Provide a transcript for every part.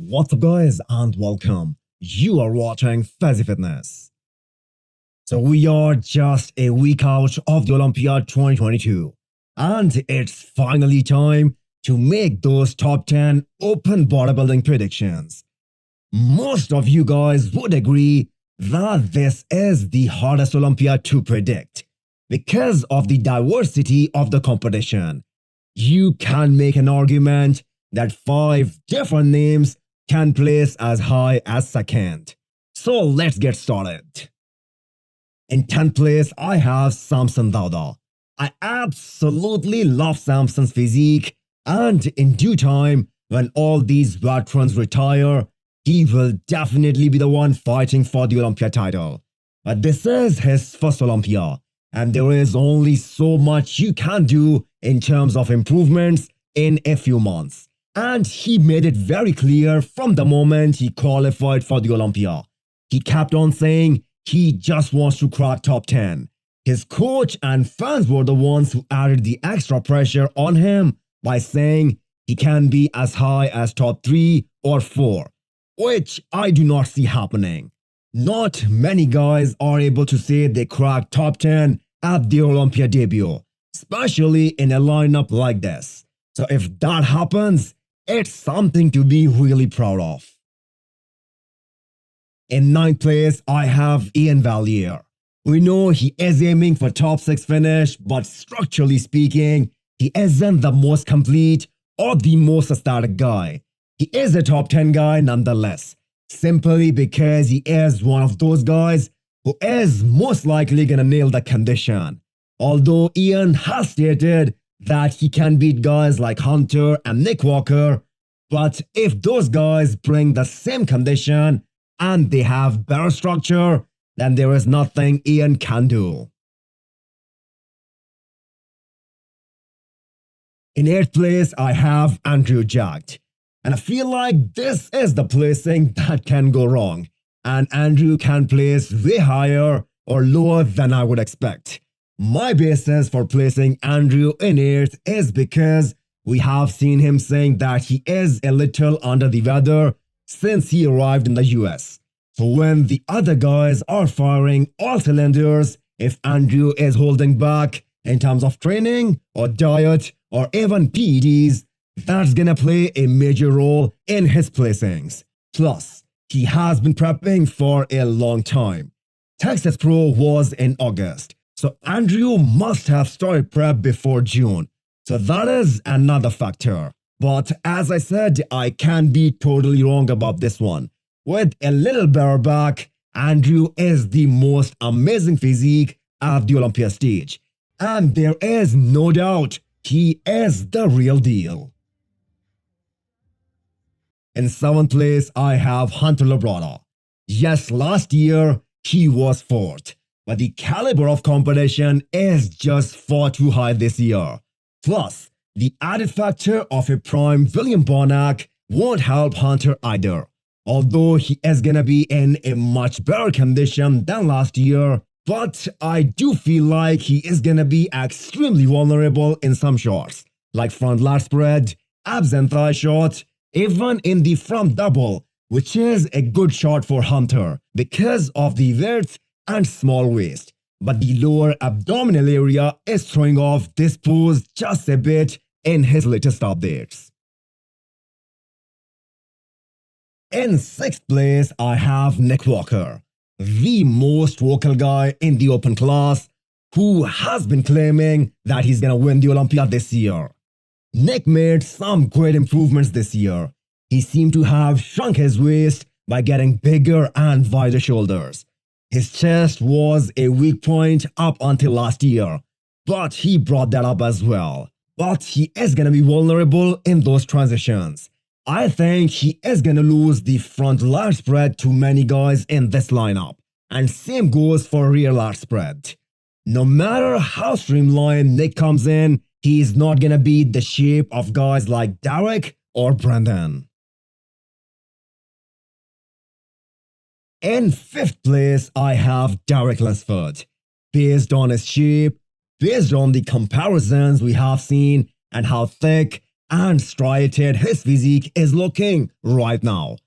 What's up guys and welcome. You are watching Fazi Fitness. So we are just a week out of the Olympia 2022 and it's finally time to make those top 10 open bodybuilding predictions. Most of you guys would agree that this is the hardest Olympia to predict because of the diversity of the competition. You can make an argument that 5 different names can place as high as second. So let's get started. In 10th place, I have Samson. I absolutely love Samson's physique, and in due time, when all these veterans retire, he will definitely be the one fighting for the Olympia title. But this is his first Olympia, and there is only so much you can do in terms of improvements in a few months. And he made it very clear from the moment he qualified for the Olympia. He kept on saying he just wants to crack top 10. His coach and fans were the ones who added the extra pressure on him by saying he can be as high as top 3 or 4, which I do not see happening. Not many guys are able to say they cracked top 10 at their Olympia debut, especially in a lineup like this. So if that happens, it's something to be really proud of. In 9th place, I have Ian Valier. We know he is aiming for top 6 finish, but structurally speaking, he isn't the most complete or the most aesthetic guy. He is a top 10 guy nonetheless, simply because he is one of those guys who is most likely gonna nail the condition. Although Ian has stated that he can beat guys like Hunter and Nick Walker, but if those guys bring the same condition and they have better structure, then there is nothing Ian can do. In 8th place, I have Andrew Jacked, and I feel like this is the placing that can go wrong, and Andrew can place way higher or lower than I would expect. My basis for placing Andrew in 8th is because we have seen him saying that he is a little under the weather since he arrived in the US. So when the other guys are firing all cylinders, if Andrew is holding back in terms of training or diet or even PEDs, that's gonna play a major role in his placings. Plus, he has been prepping for a long time. Texas Pro was in August. So Andrew must have started prep before June. So that is another factor. But as I said, I can be totally wrong about this one. With a little better back, Andrew is the most amazing physique at the Olympia stage. And there is no doubt he is the real deal. In 7th place, I have Hunter Labrada. Yes, last year he was 4th. But the caliber of competition is just far too high this year. Plus, the added factor of a prime William Bonac won't help Hunter either. Although he is gonna be in a much better condition than last year, but I do feel like he is gonna be extremely vulnerable in some shots, like front lat spread, abs and thigh shot, even in the front double, which is a good shot for Hunter because of the width and small waist, but the lower abdominal area is throwing off this pose just a bit in his latest updates. In 6th place, I have Nick Walker, the most vocal guy in the open class, who has been claiming that he's gonna win the Olympia this year. Nick made some great improvements this year. He seemed to have shrunk his waist by getting bigger and wider shoulders. His chest was a weak point up until last year, but he brought that up as well. But he is gonna be vulnerable in those transitions. I think he is gonna lose the front lat spread to many guys in this lineup, and same goes for rear lat spread. No matter how streamlined Nick comes in, he is not gonna beat the shape of guys like Derek or Brendan. In 5th place, I have Derek Lunsford. Based on his shape, based on the comparisons we have seen and how thick and striated his physique is looking right now,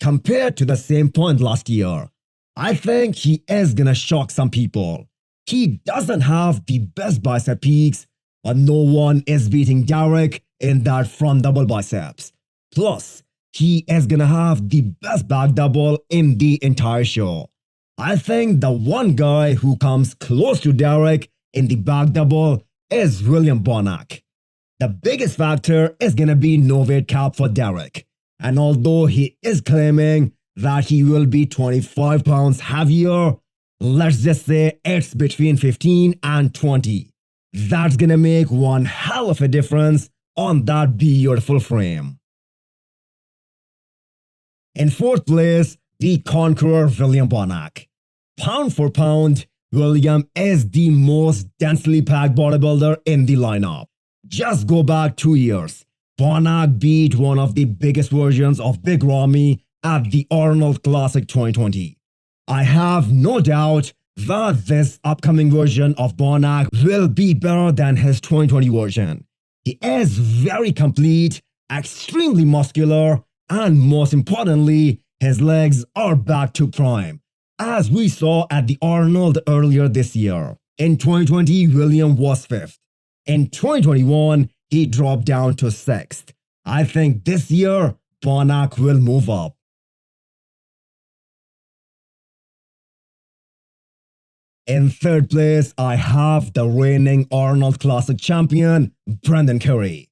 compared to the same point last year, I think he is gonna shock some people. He doesn't have the best bicep peaks, but no one is beating Derek in that front double biceps. Plus, he is gonna have the best back double in the entire show. I think the one guy who comes close to Derek in the back double is William Bonac. The biggest factor is gonna be no weight cap for Derek. And although he is claiming that he will be 25 pounds heavier, let's just say it's between 15 and 20. That's gonna make one hell of a difference on that beautiful frame. In fourth place, the conqueror William Bonac. Pound for pound, William is the most densely packed bodybuilder in the lineup. Just go back 2 years. Bonac beat one of the biggest versions of Big Ramy at the Arnold Classic 2020. I have no doubt that this upcoming version of Bonac will be better than his 2020 version. He is very complete, extremely muscular, and most importantly, his legs are back to prime, as we saw at the Arnold earlier this year. In 2020, William was 5th. In 2021, he dropped down to 6th. I think this year, Bonac will move up. In third place, I have the reigning Arnold Classic champion, Brendan Curry.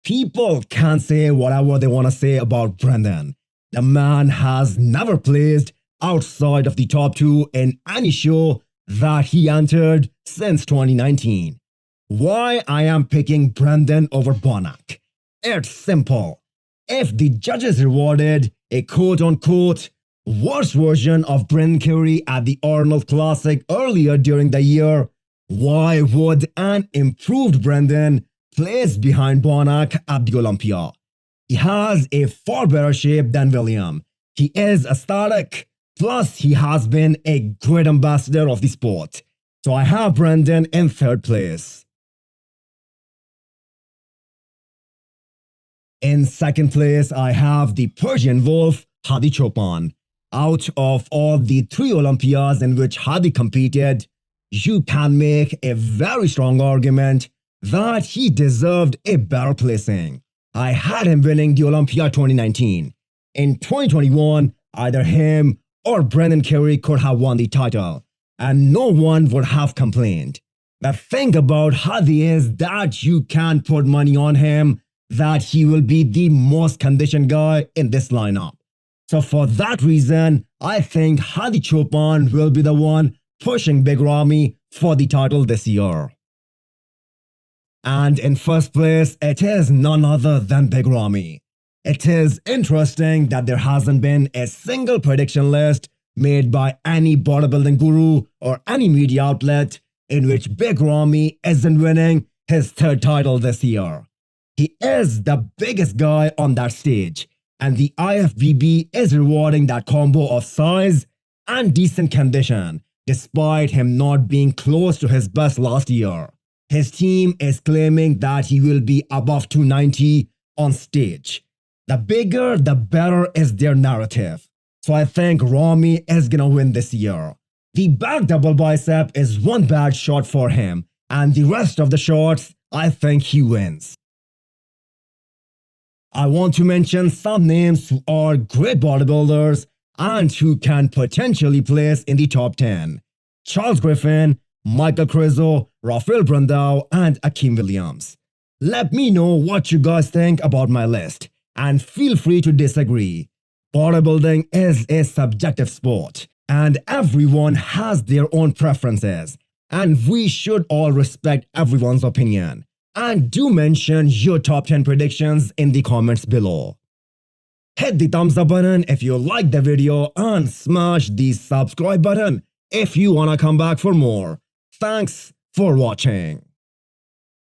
People can say whatever they want to say about Brendan. The man has never placed outside of the top 2 in any show that he entered since 2019. Why I am picking Brendan over Bonac? It's simple. If the judges rewarded a quote-unquote worse version of Brendan Curry at the Arnold Classic earlier during the year, why would an improved Brendan place behind Bonac at the Olympia? He has a far better shape than William. He is aesthetic, plus he has been a great ambassador of the sport. So I have Brendan in third place. In second place, I have the Persian Wolf, Hadi Choopan. Out of all the 3 Olympiads in which Hadi competed, you can make a very strong argument that he deserved a better placing. I had him winning the Olympia 2019. In 2021, either him or Brendan Curry could have won the title, and no one would have complained. The thing about Hadi is that you can put money on him that he will be the most conditioned guy in this lineup. So for that reason, I think Hadi Choopan will be the one pushing Big Ramy for the title this year. And in first place, it is none other than Big Ramy. It is interesting that there hasn't been a single prediction list made by any bodybuilding guru or any media outlet in which Big Ramy isn't winning his 3rd title this year. He is the biggest guy on that stage, and the IFBB is rewarding that combo of size and decent condition, despite him not being close to his best last year. His team is claiming that he will be above 290 on stage. The bigger, the better is their narrative. So I think Ramy is gonna win this year. The back double bicep is one bad shot for him, and the rest of the shots, I think he wins. I want to mention some names who are great bodybuilders and who can potentially place in the top 10. Charles Griffin, Michael Crizo, Rafael Brandao, and Akeem Williams. Let me know what you guys think about my list, and feel free to disagree. Bodybuilding is a subjective sport, and everyone has their own preferences, and we should all respect everyone's opinion. And do mention your top 10 predictions in the comments below. Hit the thumbs up button if you liked the video and smash the subscribe button if you wanna come back for more. Thanks for watching.